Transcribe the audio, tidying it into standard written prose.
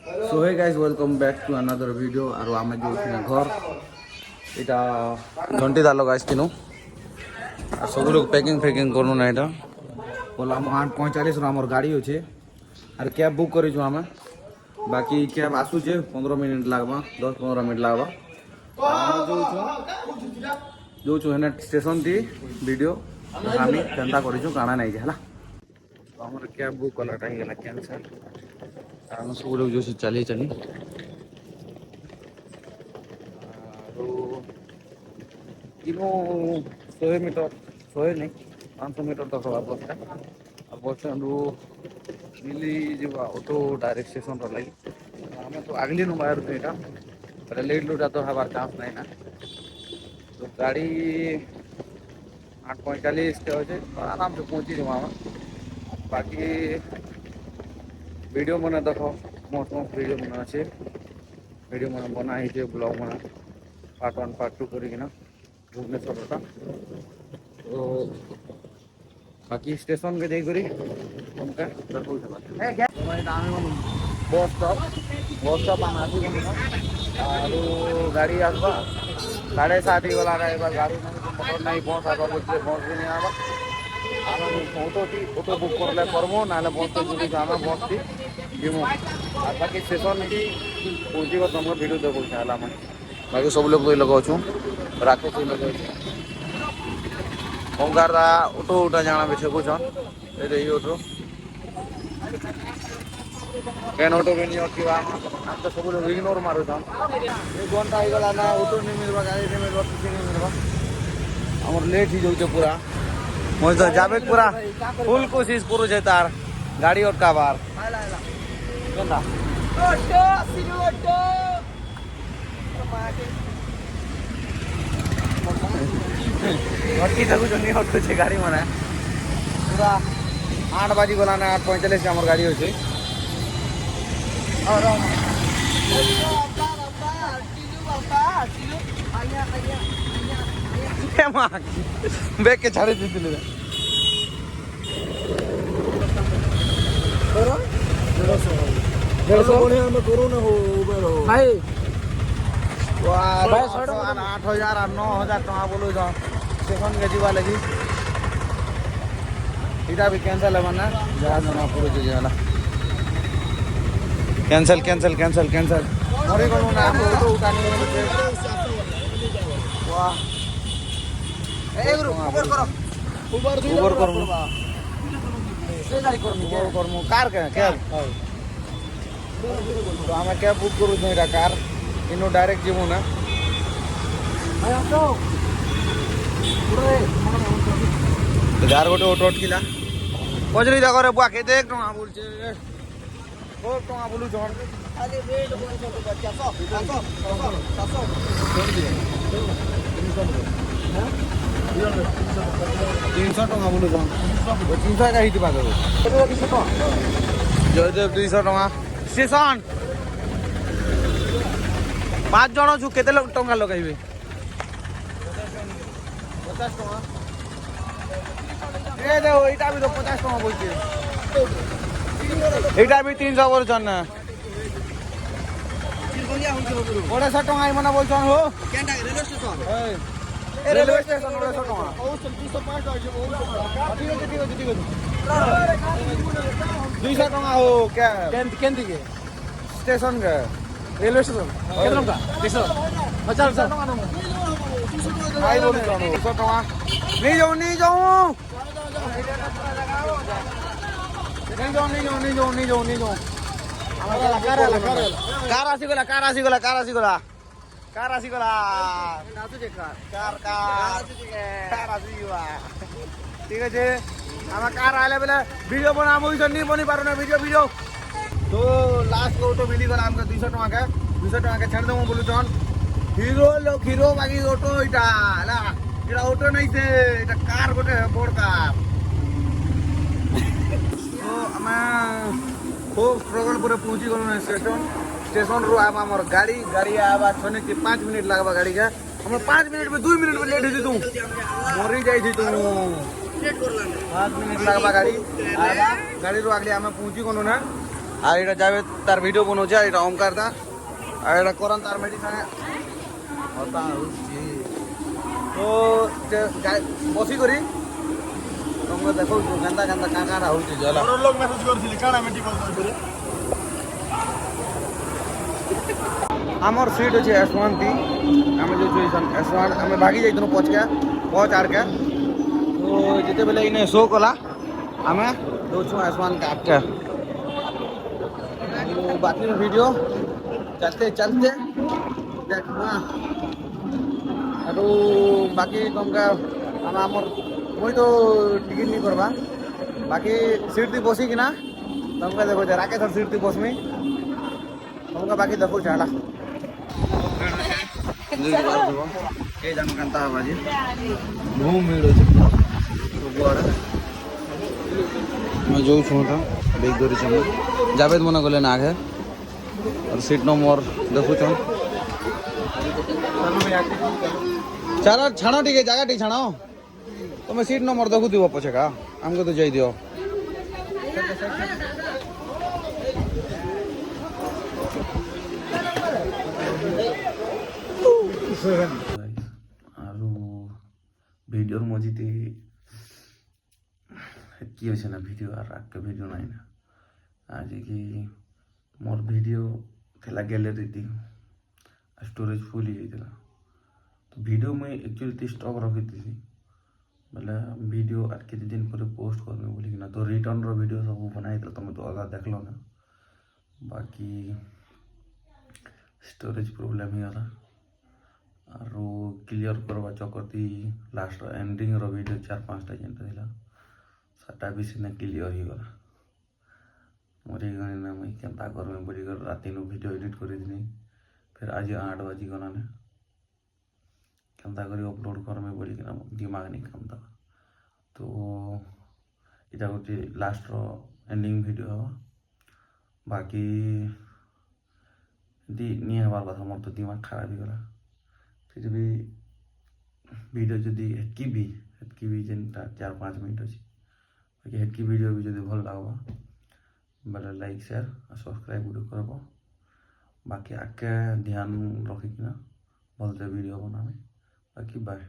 So hey guys welcome back to another video और आम जो घर यहाँ घंटी दाल गाइस किनु और सब लोग पैकिंग फैकिंग करूँ ना यहाँ बोला 8:45 आमर गाड़ी अच्छे और कैब बुक कर बाकी कैब आसूचे 15 मिनट लगवा 10-15 मिनट लगवा जो है स्टेशन थी वीडियो आम केन्ता करूँ काना नहीं है आमर कैब बुक कलाटा ही कैंसल आम सब लोग जो चली चली इनो 100 मीटर 100 नहीं 500 मीटर तक हवा बस बस स्टैंड मिली जो ऑटो डायरेक्ट स्टेशन लगी आम तो आगली नु बाहर थे यहाँ लेट लुटा तो हमार चांस नहीं ना तो गाड़ी 8:45 के अच्छे आराम से पहुँची जाऊँ आम बाकी वीडियो मैंने देख मस्त मस्त वीडियो मैंने अच्छे वीडियो मैंने बनाई ब्लॉग मैंने पार्ट 1 पार्ट 2 करना भुवनेश्वर का तो बाकी स्टेशन के जाकर बस स्टॉप आम आसू गाड़ी आसवा 7:30 गला गाड़ी नहीं नहीं बस आवा बोलते बस भी नहीं आवा ऑटो बुक कर करमु ना बस जी आम बस थी जीमु और बाकी स्टेशन की पहुँची तुमको वीडियो देखो है बाकी सब लोग लगाऊँ राकेश लगे ओंकार दा ऑटो उठा जाना भी छकुचन ये ऑटो कैन ऑटो भी नहीं अटका हम तो सब लोग इग्नोर मारुछन 1 घंटा हो गला ना ऑटो नहीं मिलवा गाड़ी नहीं मिलवा किसी नहीं मिलवा हमर लेट ही जाऊँ पूरा मुझे तो जाबे पूरा फुल कोशिश करू छे तार गाड़ी अटकाबार केनता ऑटो सिनु ऑटो अटकी सकू नहीं अटको छे गाड़ी मना पूरा 8 बजे गला ना 8:45 से हमर गाड़ी होछे और बैग के छाड़े दीदी भाई 8,000 और 9,000 टका बोलू स्टेशन के जीवा लगी इटा भी कैंसल है ना जहाँ जना पूरे चीज कैंसल कैंसल कैंसल कैंसल मरी गलू ना ऑटो उठाने वाह उबर करूँ कार के कैब तो आम कैब बुक करूँ यहाँ कार इनो डायरेक्ट जीवू ना जार गोटे ऑटो अटकिला पचरी देखो बुआ केते 1 टका बोल टका बोलू छन 300 टका बोलू छन 300 का हिट पागो जयदेव 200 टका स्टेशन 5 जन छु केते टका लगाइबे 50 टका ए देखो इटा भी तो 50 टका बोलछे इटा भी 300 बोलछन ना 150 टका मना बोलछन हो केनटा रेलवे स्टेशन 150 टका ओ 205 ठीक है 200 टका हो क्या केंती के स्टेशन का रेलवे स्टेशन केतना का 200 50 टका भाई बोल 200 टका नहीं जाऊँ नहीं जाऊँ कार आसीगला ठीक है आम कार आए बेले वीडियो बना नहीं बनी पार वीडियो वीडियो तो लास्ट ऑटो मिलीगला आमको 200 टका के छाड़ देव बोलू छन हीरो बाकी ऑटो इटा ऑटो नहीं से इटा कार गोटे बड़ कार तो आम खूब स्ट्रगल पर पहुँची गलु स्टेशन रू आम आम गाड़ी आवा 5 मिनट लगवा गाड़ी का हम 5 मिनट में 2 मिनट में लेट हो तू मरी जाई तू 5 मिनट लगवा गाड़ी रू आगे आम पहुँची गलु ना আর এটা যাবে তার ভিডিও বনাউছে আর এটা ওমকার দা আর এটা করন তার মেডিসিন হতা হচ্ছে তো বসি করি তোমরা দেখো কেনতা কেনতা কাঁকাটা হচ্ছে জলা লোক মেসেজ করছিলি কাଣା মিটি বলতে আমার সিট হচ্ছে S1 টি আমি যে S1 আমি ভাগি যাইতनु पहुंच आर के तो जिते बेले इने शो कला हमें दोछु S1 का आके तो बाकी वीडियो चलते चलते देखना आरो बाकी तुमका हम हमर कोई तो टिकट नहीं करबा बाकी सीट दी बसी कि ना तुमका देखो जे राकेश सीट दी बसमी तुमका बाकी देखो झाला के जान कांता बाजी घूम मिलो सबुआड़े मैं जो छूटा बेग दौरी चल जावेद मना गले ना आगे और सीट नंबर देखु छन चलो छाणो ठीक है जगह ठीक छाणो तुम सीट नंबर देखु दियो पछे का हमको तो जाई दियो আৰু ভিডিওর মজিতে কি হয়েছে না ভিডিও আর একটা ভিডিও নাই না আজ কি মোর ভিডিও ଥିଲା গ্যালারিতে স্টোরেজ ফুল ହେଇଯାଇଥିଲା তো ভিডিও মুই একচুয়ালি স্টক ରଖିଥିଲି ବୋଲେ ଭିଡ଼ିଓ ଆର୍ କେତେ ଦିନ ପରେ ପୋଷ୍ଟ କରିମି ବୋଲିକିନା ତ ରିଟର୍ଣ୍ଣର ଭିଡ଼ିଓ ସବୁ ବନାଇଥିଲା ତମେ ତ ଅଧା ଦେଖିଲ ନା ବାକି ଷ୍ଟୋରେଜ ପ୍ରୋବ୍ଲେମ୍ ହେଇଗଲା ଆରୁ କ୍ଲିୟର କରବା ଚକରତି ଲାଷ୍ଟ ଏଣ୍ଡିଂର ଭିଡ଼ିଓ 4-5ଟା ଯେନ୍ଟା ଥିଲା ସେଟା ବି ସିନା କ୍ଲିୟର ହେଇଗଲା ମରିଗଲି ନା ମୁଇଁ କେନ୍ତା କରମି ବୋଲିକରି ରାତିନୁ ଭିଡ଼ିଓ ଏଡ଼ିଟ୍ କରିଦିନି ଫେର୍ ଆଜି 8 ବାଜି ଗଲାନେ କେନ୍ତା କରି ଅପଲୋଡ଼ କରମି ବୋଲିକିନା ଦିମାଗ ନେଇ କାମ ଦେବା ତ ଏଇଟା ଗୋଟେ ଲାଷ୍ଟର ଏଣ୍ଡିଂ ଭିଡ଼ିଓ ହବା ବାକି ଏମିତି ନି ହେବାର କଥା ମୋର ତ ଦିମାଗ ଖରାପ ହେଇଗଲା फिर भी वीडियो जदि हेतकी भी जेनटा 4-5 मिनट अच्छी बाकी हेतकी वीडियो भी जदि भल लगवा बेले लाइक शेयर और सब्सक्राइब गुड करब बाकी आगे ध्यान रखिकिना भलसे वीडियो बनावे बाकी बाय।